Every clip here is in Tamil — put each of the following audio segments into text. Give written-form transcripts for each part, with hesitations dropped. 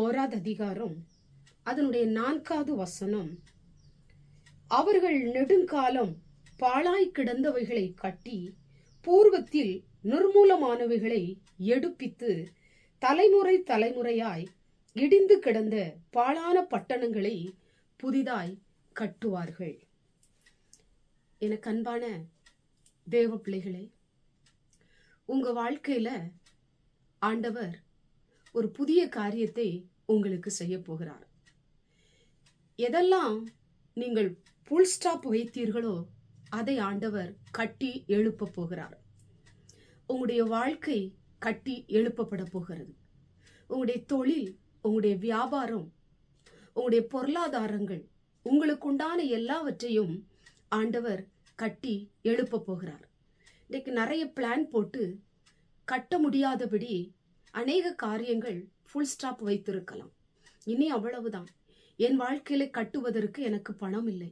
1 அதிகாரம் அதனுடைய 4வது வசனம், அவர்கள் நெடுங்காலம் பாழாய் கிடந்தவைகளை கட்டி பூர்வத்தில் நிர்மூலமானவைகளை எடுப்பித்து தலைமுறை தலைமுறையாய் இடிந்து கிடந்த பாழான பட்டணங்களை புதிதாய் கட்டுவார்கள். எனக்கு அன்பான தேவ பிள்ளைகளே, உங்க வாழ்க்கையில ஆண்டவர் ஒரு புதிய காரியத்தை உங்களுக்கு செய்ய போகிறார். எதெல்லாம் நீங்கள் புல் ஸ்டாப் வைத்தீர்களோ அதை ஆண்டவர் கட்டி எழுப்ப போகிறார். உங்களுடைய வாழ்க்கை கட்டி எழுப்பப்பட போகிறது. உங்களுடைய தொழில், உங்களுடைய வியாபாரம், உங்களுடைய பொருளாதாரங்கள், உங்களுக்கு உண்டான எல்லாவற்றையும் ஆண்டவர் கட்டி எழுப்ப போகிறார். இன்னைக்கு நிறைய பிளான் போட்டு கட்ட முடியாதபடி அநேக காரியங்கள் ஃபுல் ஸ்டாப் வைத்திருக்கலாம். இனி அவ்வளவுதான், என் வாழ்க்கையில கட்டுவதற்கு எனக்கு பணம் இல்லை,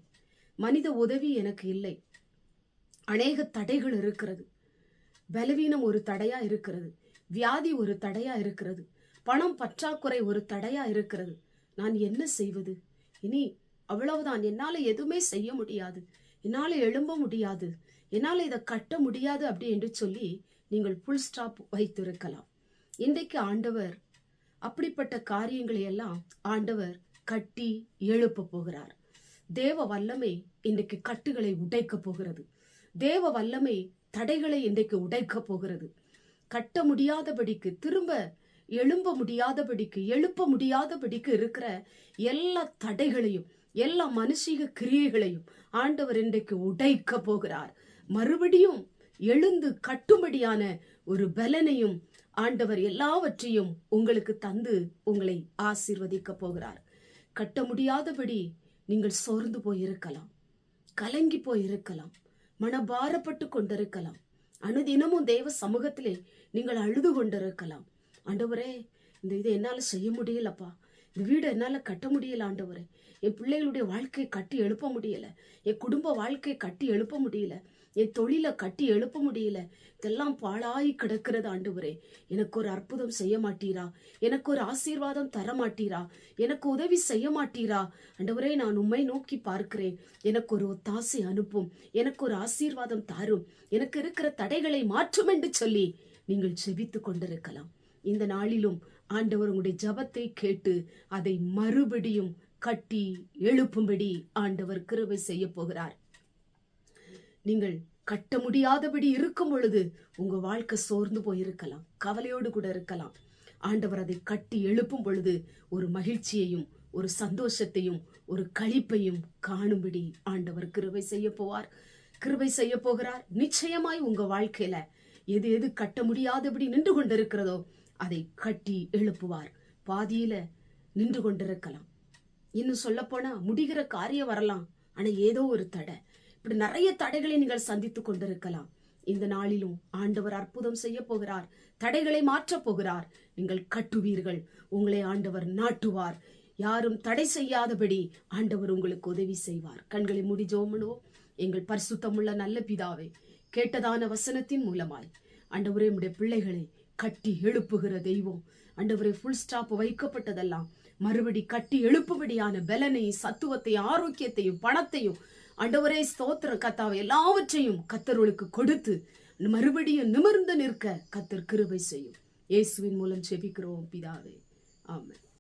மனித உதவி எனக்கு இல்லை, அநேக தடைகள் இருக்கிறது, பலவீனம் ஒரு தடையா இருக்கிறது, வியாதி ஒரு தடையா இருக்கிறது, பணம் பற்றாக்குறை ஒரு தடையா இருக்கிறது, நான் என்ன செய்வது? இனி அவ்வளவுதான், என்னால எதுவுமே செய்ய முடியாது, என்னால எழும்ப முடியாது, என்னால இதை கட்ட முடியாது அப்படி என்று சொல்லி நீங்கள் புல் ஸ்டாப் வைத்திருக்கலாம். இன்றைக்கு ஆண்டவர் அப்படிப்பட்ட காரியங்களை எல்லாம் ஆண்டவர் கட்டி எழுப்ப போகிறார். தேவ வல்லமை இன்றைக்கு கட்டுகளை உடைக்க போகிறது. தேவ வல்லமை தடைகளை இன்றைக்கு உடைக்க போகிறது. கட்ட முடியாதபடிக்கு, திரும்ப எழும்ப முடியாதபடிக்கு, எழுப்ப முடியாதபடிக்கு இருக்கிற எல்லா தடைகளையும், எல்லா மனுஷிக கிரியைகளையும் ஆண்டவர் இன்றைக்கு உடைக்க போகிறார். மறுபடியும் எழுந்து கட்டும்படியான ஒரு பலனையும் ஆண்டவர் எல்லாவற்றையும் உங்களுக்கு தந்து உங்களை ஆசீர்வதிக்க போகிறார். கட்ட முடியாதபடி நீங்கள் சோர்ந்து போயிருக்கலாம், கலங்கி போயிருக்கலாம், மனபாரப்பட்டு கொண்டிருக்கலாம், அனுதினமும் தேவ சமூகத்திலே நீங்கள் அழுது கொண்டிருக்கலாம். ஆண்டவரே, இந்த இதை என்னால செய்ய முடியலப்பா, இந்த வீடு என்னால கட்ட முடியல ஆண்டவரே, என் பிள்ளைகளுடைய வாழ்க்கையை கட்டி எழுப்ப முடியல, என் குடும்ப வாழ்க்கையை கட்டி எழுப்ப முடியல, என் தொழிலை கட்டி எழுப்ப முடியல, இதெல்லாம் பாழாய் கிடக்கிறது ஆண்டவரே, எனக்கு ஒரு அற்புதம் செய்ய மாட்டீரா, எனக்கு ஒரு ஆசீர்வாதம் தர மாட்டீரா, எனக்கு உதவி செய்ய மாட்டீரா ஆண்டவரே, நான் உம்மை நோக்கி பார்க்கிறேன், எனக்கு ஒரு ஒத்தாசை அனுப்பும், எனக்கு ஒரு ஆசீர்வாதம் தாரும், எனக்கு இருக்கிற தடைகளை மாற்றும் என்று சொல்லி நீங்கள் செபித்து கொண்டிருக்கலாம். இந்த நாளிலும் ஆண்டவர் உங்களுடைய ஜபத்தை கேட்டு அதை மறுபடியும் கட்டி எழுப்பும்படி ஆண்டவர் கிருபை செய்ய போகிறார். நீங்கள் கட்ட முடியாதபடி இருக்கும் பொழுது உங்க வாழ்க்கை சோர்ந்து போயிருக்கலாம், கவலையோடு கூட இருக்கலாம். ஆண்டவர் அதை கட்டி எழுப்பும் பொழுது ஒரு மகிழ்ச்சியையும், ஒரு சந்தோஷத்தையும், ஒரு களிப்பையும் காணும்படி ஆண்டவர் கிருபை செய்ய போவார், கிருபை செய்ய போகிறார். நிச்சயமாய் உங்க வாழ்க்கையில எது எது கட்ட முடியாதபடி நின்று கொண்டிருக்கிறதோ அதை கட்டி எழுப்புவார். பாதியில நின்று கொண்டிருக்கலாம், இன்னும் சொல்ல போனா முடிகிற காரியம் வரலாம், ஆனா ஏதோ ஒரு தடை, இப்படி நிறைய தடைகளை நீங்கள் சந்தித்துக் கொண்டிருக்கலாம். இந்த நாளிலும் ஆண்டவர் அற்புதம் செய்ய போகிறார், தடைகளை மாற்றப் போகிறார். நீங்கள் கட்டுவீர்கள், உங்களை ஆண்டவர் நாட்டுவார். யாரும் தடை செய்யாதபடி ஆண்டவர் உங்களுக்கு உதவி செய்வார். கண்களை மூடி ஜெபம் பண்ணுவோம். எங்கள் பரிசுத்தமுள்ள நல்ல பிதாவே, கேட்டதான வசனத்தின் மூலமாய் ஆண்டவரே, உம்முடைய பிள்ளைகளை கட்டி எழுப்புகிற தெய்வம், ஆண்டவரே, ஃபுல் ஸ்டாப் வைக்கப்பட்டதெல்லாம் மறுபடி கட்டி எழுப்புபடியான பலனை, சத்துவத்தை, ஆரோக்கியத்தையும், பணத்தையும், ஆண்டவரே ஸ்தோத்திர கர்த்தாவே, எல்லாவற்றையும் கர்த்தருக்கு கொடுத்து மறுபடியும் நிமிர்ந்து நிற்க கர்த்தர் கிருபை செய்யும். இயேசுவின் மூலம் ஜெபிக்கிறோம் பிதாவே, ஆமென்.